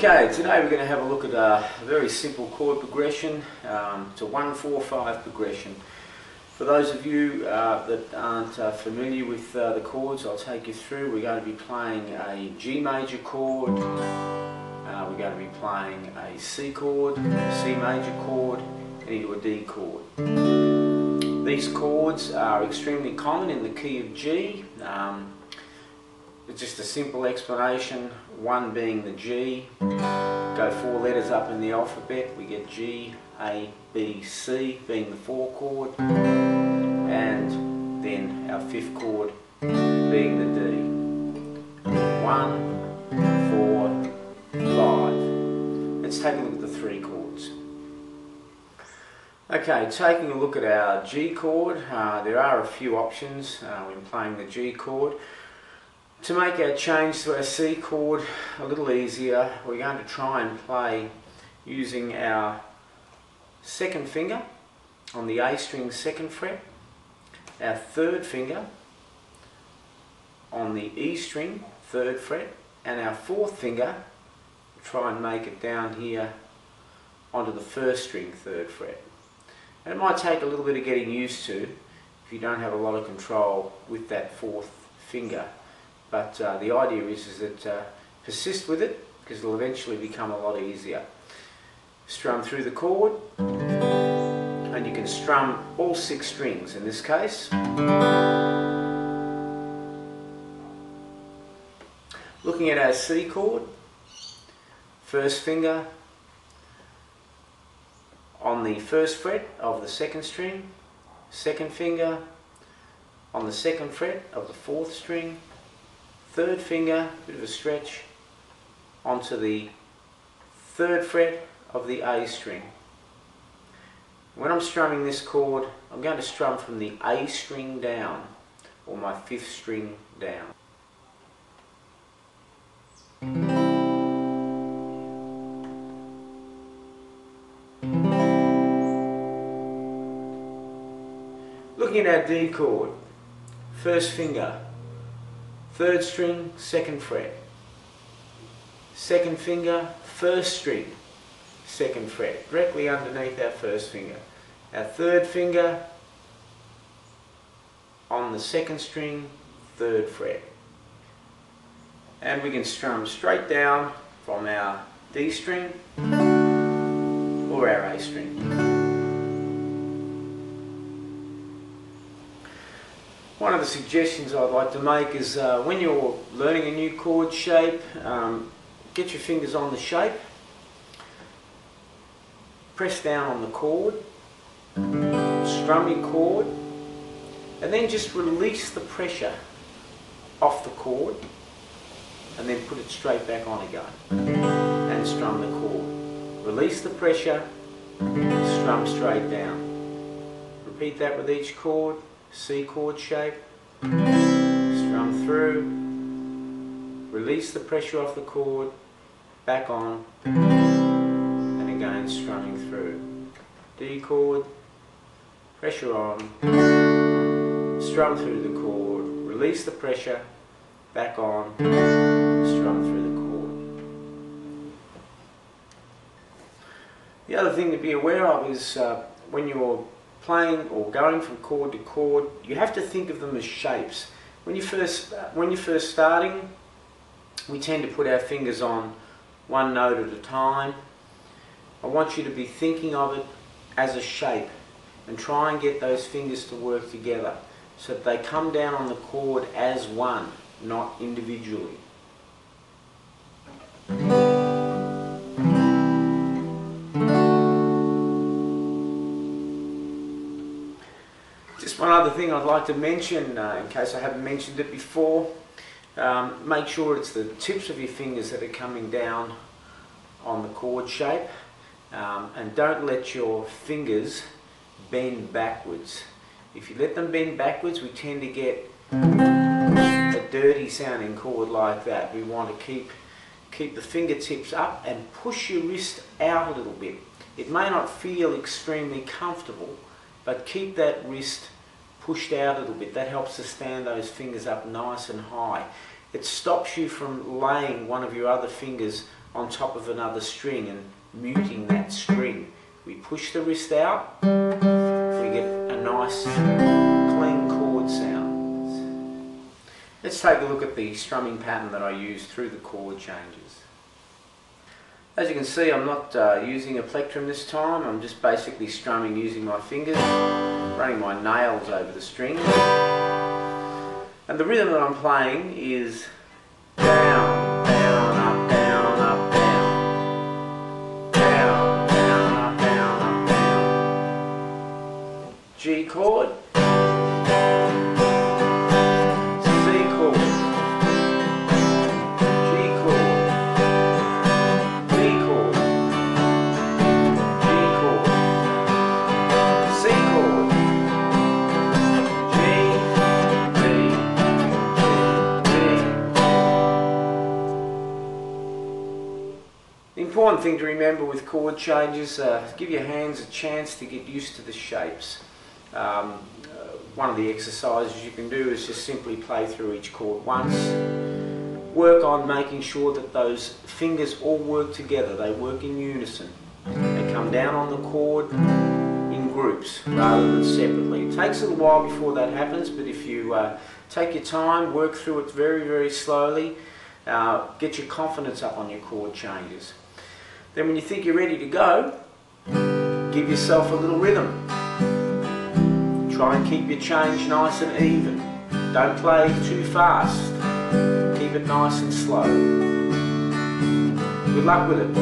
Okay, today we're going to have a look at a very simple chord progression. It's a 1-4-5 progression. For those of you that aren't familiar with the chords, I'll take you through. We're going to be playing a G major chord, we're going to be playing a C chord, a C major chord, and into a D chord. These chords are extremely common in the key of G. It's just a simple explanation, one being the G. Go 4 letters up in the alphabet, we get G, A, B, C being the 4 chord, and then our 5th chord being the D. 1, 4, 5. Let's take a look at the 3 chords. Okay, taking a look at our G chord, there are a few options when playing the G chord. To make our change to our C chord a little easier, we're going to try and play using our 2nd finger on the A string 2nd fret, our 3rd finger on the E string 3rd fret, and our 4th finger, try and make it down here onto the 1st string 3rd fret. And it might take a little bit of getting used to if you don't have a lot of control with that 4th finger. But the idea is that persist with it, because it'll eventually become a lot easier. Strum through the chord, and you can strum all 6 strings in this case. Looking at our C chord, 1st finger on the 1st fret of the 2nd string, 2nd finger on the 2nd fret of the 4th string, 3rd finger, bit of a stretch, onto the 3rd fret of the A string. When I'm strumming this chord, I'm going to strum from the A string down, or my 5th string down. Looking at our D chord, 1st finger, 3rd string, 2nd fret, 2nd finger, 1st string, 2nd fret, directly underneath our 1st finger. Our 3rd finger on the 2nd string, 3rd fret. And we can strum straight down from our D string or our A string. One of the suggestions I'd like to make is when you're learning a new chord shape, get your fingers on the shape, press down on the chord, strum your chord, and then just release the pressure off the chord, and then put it straight back on again, and strum the chord. Release the pressure, strum straight down. Repeat that with each chord. C chord shape, strum through, release the pressure off the chord, back on, and again strumming through. D chord, pressure on, strum through the chord, release the pressure, back on, strum through the chord. The other thing to be aware of is when you're playing or going from chord to chord, you have to think of them as shapes. When you're first starting, we tend to put our fingers on one note at a time. I want you to be thinking of it as a shape and try and get those fingers to work together so that they come down on the chord as one, not individually. Just one other thing I'd like to mention, in case I haven't mentioned it before, make sure it's the tips of your fingers that are coming down on the chord shape, and don't let your fingers bend backwards. If you let them bend backwards, we tend to get a dirty sounding chord like that. We want to keep the fingertips up and push your wrist out a little bit. It may not feel extremely comfortable, but keep that wrist pushed out a little bit. That helps to stand those fingers up nice and high. It stops you from laying one of your other fingers on top of another string and muting that string. We push the wrist out, we get a nice clean chord sound. Let's take a look at the strumming pattern that I use through the chord changes. As you can see, I'm not using a plectrum this time. I'm just basically strumming using my fingers, running my nails over the strings. And the rhythm that I'm playing is down, down, up, down, up, down. Down, down, up, down, up, down. G chord. The important thing to remember with chord changes, give your hands a chance to get used to the shapes. One of the exercises you can do is just simply play through each chord once. Work on making sure that those fingers all work together, they work in unison. They come down on the chord in groups rather than separately. It takes a little while before that happens, but if you take your time, work through it very, very slowly, get your confidence up on your chord changes. Then when you think you're ready to go, give yourself a little rhythm. Try and keep your change nice and even. Don't play too fast. Keep it nice and slow. Good luck with it.